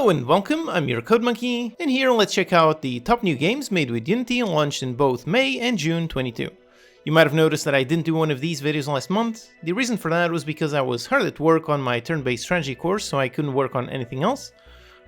Hello and welcome, I'm your Code Monkey, and here let's check out the top new games made with Unity launched in both May and June 22. You might have noticed that I didn't do one of these videos last month. The reason for that was because I was hard at work on my turn-based strategy course, so I couldn't work on anything else.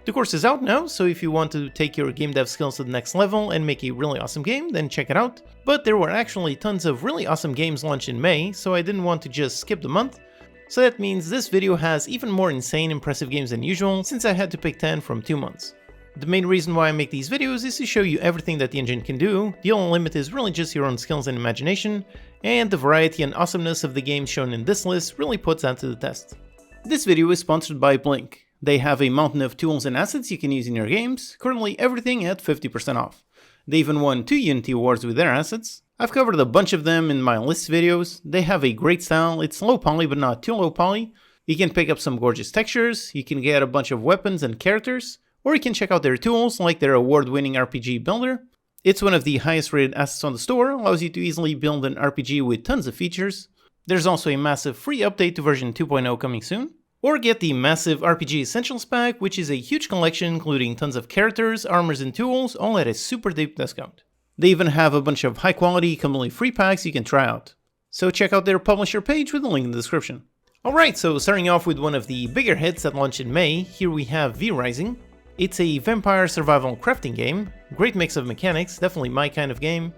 The course is out now, so if you want to take your game dev skills to the next level and make a really awesome game, then check it out. But there were actually tons of really awesome games launched in May, so I didn't want to just skip the month. So that means this video has even more insane impressive games than usual, since I had to pick 10 from 2 months. The main reason why I make these videos is to show you everything that the engine can do. The only limit is really just your own skills and imagination, and the variety and awesomeness of the games shown in this list really puts that to the test. This video is sponsored by Blink. They have a mountain of tools and assets you can use in your games, currently everything at 50% off. They even won 2 Unity awards with their assets. I've covered a bunch of them in my list videos. They have a great style, it's low poly but not too low poly. You can pick up some gorgeous textures, you can get a bunch of weapons and characters, or you can check out their tools like their award-winning RPG builder. It's one of the highest rated assets on the store, allows you to easily build an RPG with tons of features. There's also a massive free update to version 2.0 coming soon. Or get the massive RPG Essentials pack, which is a huge collection including tons of characters, armors and tools, all at a super deep discount. They even have a bunch of high quality, completely free packs you can try out. So check out their publisher page with a link in the description. Alright, so starting off with one of the bigger hits that launched in May, here we have V-Rising. It's a vampire survival crafting game, great mix of mechanics, definitely my kind of game.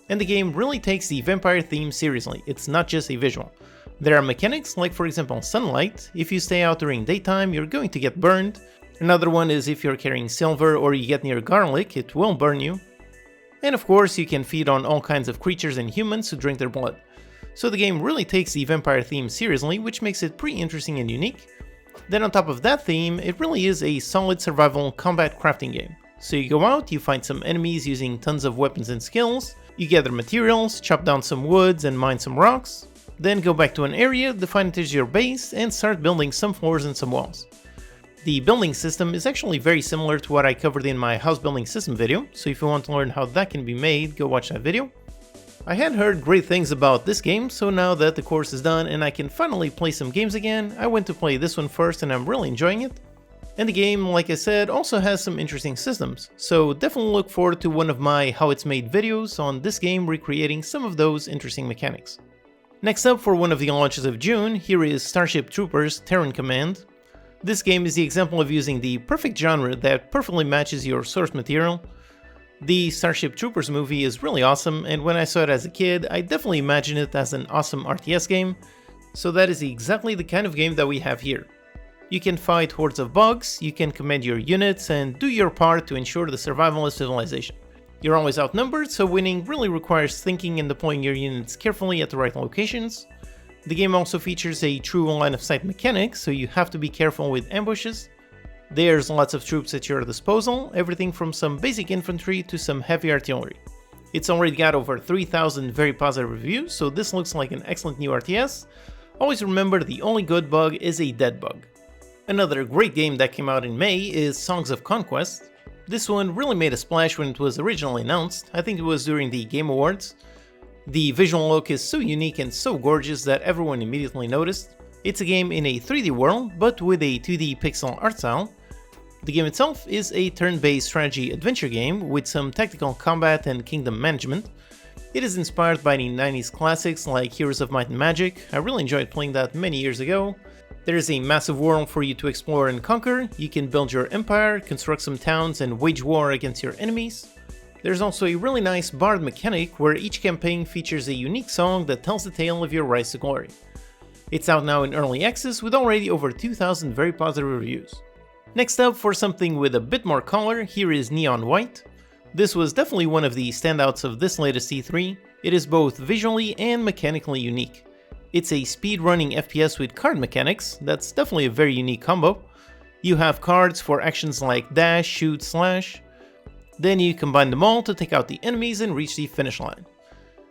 And the game really takes the vampire theme seriously, it's not just a visual. There are mechanics like for example sunlight, if you stay out during daytime you're going to get burned. Another one is if you're carrying silver or you get near garlic, it will burn you. And of course you can feed on all kinds of creatures and humans to drink their blood. So the game really takes the vampire theme seriously, which makes it pretty interesting and unique. Then on top of that theme, it really is a solid survival combat crafting game. So you go out, you find some enemies using tons of weapons and skills, you gather materials, chop down some woods and mine some rocks, then go back to an area, define it as your base, and start building some floors and some walls. The building system is actually very similar to what I covered in my house building system video, so if you want to learn how that can be made, go watch that video. I had heard great things about this game, so now that the course is done and I can finally play some games again, I went to play this one first and I'm really enjoying it. And the game, like I said, also has some interesting systems, so definitely look forward to one of my how it's made videos on this game recreating some of those interesting mechanics. Next up, for one of the launches of June, here is Starship Troopers Terran Command. This game is the example of using the perfect genre that perfectly matches your source material. The Starship Troopers movie is really awesome, and when I saw it as a kid, I definitely imagined it as an awesome RTS game, so that is exactly the kind of game that we have here. You can fight hordes of bugs, you can command your units, and do your part to ensure the survival of civilization. You're always outnumbered, so winning really requires thinking and deploying your units carefully at the right locations. The game also features a true line of sight mechanic, so you have to be careful with ambushes. There's lots of troops at your disposal, everything from some basic infantry to some heavy artillery. It's already got over 3,000 very positive reviews, so this looks like an excellent new RTS. Always remember, the only good bug is a dead bug. Another great game that came out in May is Songs of Conquest. This one really made a splash when it was originally announced, I think it was during the Game Awards. The visual look is so unique and so gorgeous that everyone immediately noticed. It's a game in a 3D world, but with a 2D pixel art style. The game itself is a turn-based strategy adventure game with some tactical combat and kingdom management. It is inspired by the 90s classics like Heroes of Might and Magic, I really enjoyed playing that many years ago. There is a massive world for you to explore and conquer, you can build your empire, construct some towns and wage war against your enemies. There's also a really nice bard mechanic where each campaign features a unique song that tells the tale of your rise to glory. It's out now in early access with already over 2,000 very positive reviews. Next up, for something with a bit more color, here is Neon White. This was definitely one of the standouts of this latest E3. It is both visually and mechanically unique. It's a speedrunning FPS with card mechanics, that's definitely a very unique combo. You have cards for actions like dash, shoot, slash. Then you combine them all to take out the enemies and reach the finish line.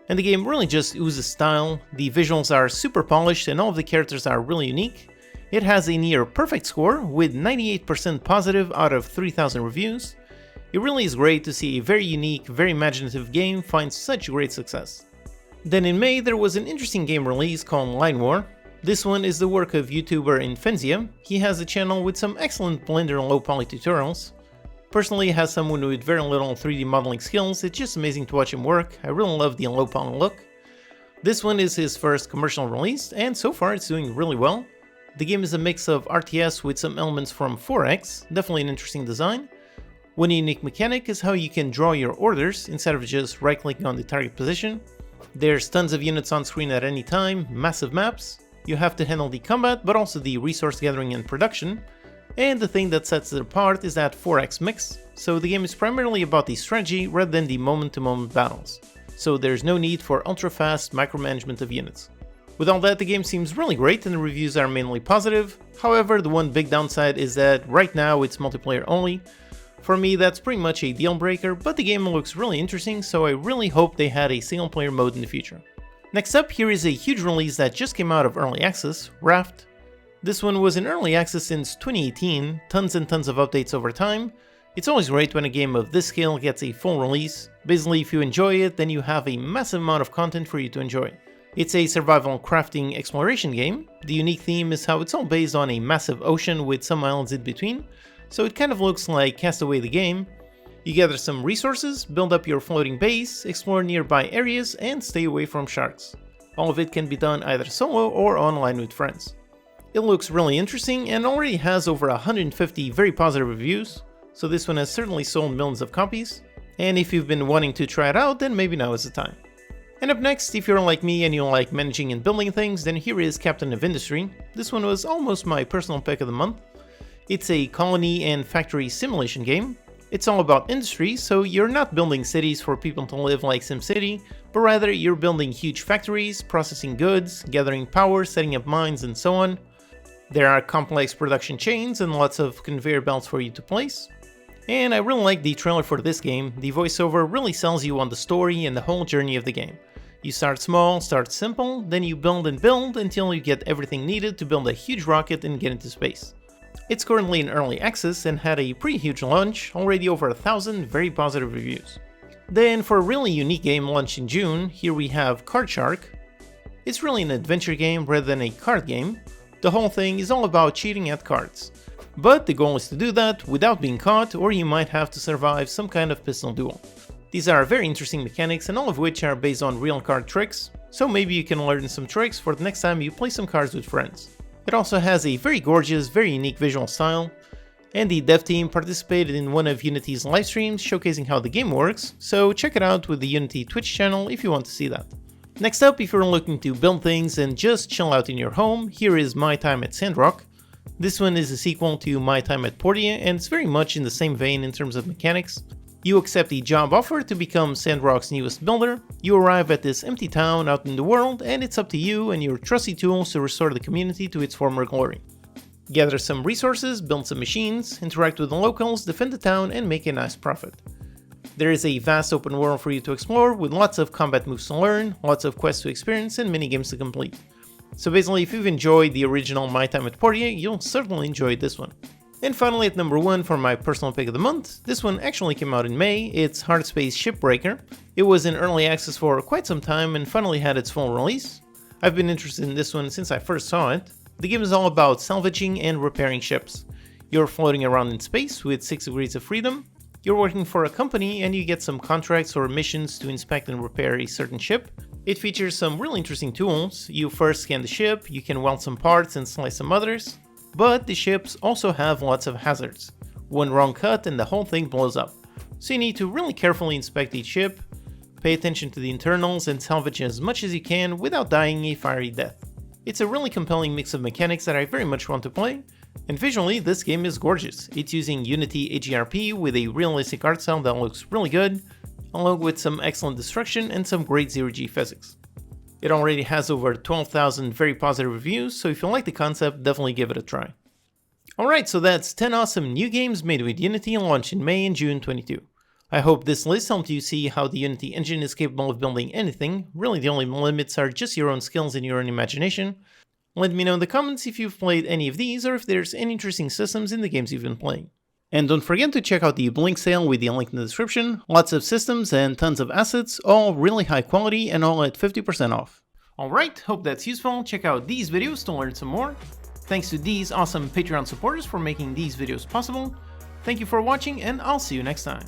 And the game really just oozes style, the visuals are super polished and all of the characters are really unique. It has a near perfect score with 98% positive out of 3,000 reviews. It really is great to see a very unique, very imaginative game find such great success. Then in May there was an interesting game release called Line War. This one is the work of YouTuber Infenzia. He has a channel with some excellent Blender low poly tutorials. Personally, as someone with very little 3D modeling skills, it's just amazing to watch him work. I really love the low poly look. This one is his first commercial release, and so far it's doing really well. The game is a mix of RTS with some elements from 4X, definitely an interesting design. One unique mechanic is how you can draw your orders instead of just right-clicking on the target position. There's tons of units on screen at any time, massive maps. You have to handle the combat, but also the resource gathering and production. And the thing that sets it apart is that 4X mix, so the game is primarily about the strategy rather than the moment-to-moment battles. So there's no need for ultra-fast micromanagement of units. With all that, the game seems really great and the reviews are mainly positive. However, the one big downside is that right now it's multiplayer only. For me, that's pretty much a deal breaker, but the game looks really interesting, so I really hope they had a single player mode in the future. Next up, here is a huge release that just came out of early access, Raft. This one was in early access since 2018, tons and tons of updates over time. It's always great when a game of this scale gets a full release. Basically, if you enjoy it, then you have a massive amount of content for you to enjoy. It's a survival crafting exploration game. The unique theme is how it's all based on a massive ocean with some islands in between, so it kind of looks like Castaway the game. You gather some resources, build up your floating base, explore nearby areas, and stay away from sharks. All of it can be done either solo or online with friends. It looks really interesting and already has over 150 very positive reviews, so this one has certainly sold millions of copies. And if you've been wanting to try it out, then maybe now is the time. And up next, if you're like me and you like managing and building things, then here is Captain of Industry. This one was almost my personal pick of the month. It's a colony and factory simulation game. It's all about industry, so you're not building cities for people to live like SimCity, but rather you're building huge factories, processing goods, gathering power, setting up mines, and so on. There are complex production chains and lots of conveyor belts for you to place. And I really like the trailer for this game. The voiceover really sells you on the story and the whole journey of the game. You start small, start simple, then you build and build until you get everything needed to build a huge rocket and get into space. It's currently in early access and had a pretty huge launch, already over 1,000 very positive reviews. Then for a really unique game launched in June, here we have Card Shark. It's really an adventure game rather than a card game. The whole thing is all about cheating at cards. But the goal is to do that without being caught, or you might have to survive some kind of pistol duel. These are very interesting mechanics and all of which are based on real card tricks, so maybe you can learn some tricks for the next time you play some cards with friends. It also has a very gorgeous, very unique visual style, and the dev team participated in one of Unity's live streams showcasing how the game works, so check it out with the Unity Twitch channel if you want to see that. Next up, if you're looking to build things and just chill out in your home, here is My Time at Sandrock. This one is a sequel to My Time at Portia, and it's very much in the same vein in terms of mechanics. You accept a job offer to become Sandrock's newest builder, you arrive at this empty town out in the world, and it's up to you and your trusty tools to restore the community to its former glory. Gather some resources, build some machines, interact with the locals, defend the town, and make a nice profit. There is a vast open world for you to explore, with lots of combat moves to learn, lots of quests to experience, and mini-games to complete. So basically, if you've enjoyed the original My Time at Portia, you'll certainly enjoy this one. And finally, at number 1 for my personal pick of the month, this one actually came out in May. It's Hardspace Shipbreaker. It was in early access for quite some time and finally had its full release. I've been interested in this one since I first saw it. The game is all about salvaging and repairing ships. You're floating around in space with 6 degrees of freedom. You're working for a company and you get some contracts or missions to inspect and repair a certain ship. It features some really interesting tools. You first scan the ship, you can weld some parts and slice some others. But the ships also have lots of hazards. One wrong cut and the whole thing blows up. So you need to really carefully inspect each ship, pay attention to the internals and salvage as much as you can without dying a fiery death. It's a really compelling mix of mechanics that I very much want to play, and visually this game is gorgeous. It's using Unity HDRP with a realistic art style that looks really good, along with some excellent destruction and some great zero-G physics. It already has over 12,000 very positive reviews, so if you like the concept, definitely give it a try. Alright, so that's 10 awesome new games made with Unity and launched in May and June 22. I hope this list helped you see how the Unity engine is capable of building anything. Really, the only limits are just your own skills and your own imagination. Let me know in the comments if you've played any of these or if there's any interesting systems in the games you've been playing. And don't forget to check out the Blink sale with the link in the description. Lots of systems and tons of assets, all really high quality and all at 50% off. Alright, hope that's useful. Check out these videos to learn some more. Thanks to these awesome Patreon supporters for making these videos possible. Thank you for watching, and I'll see you next time.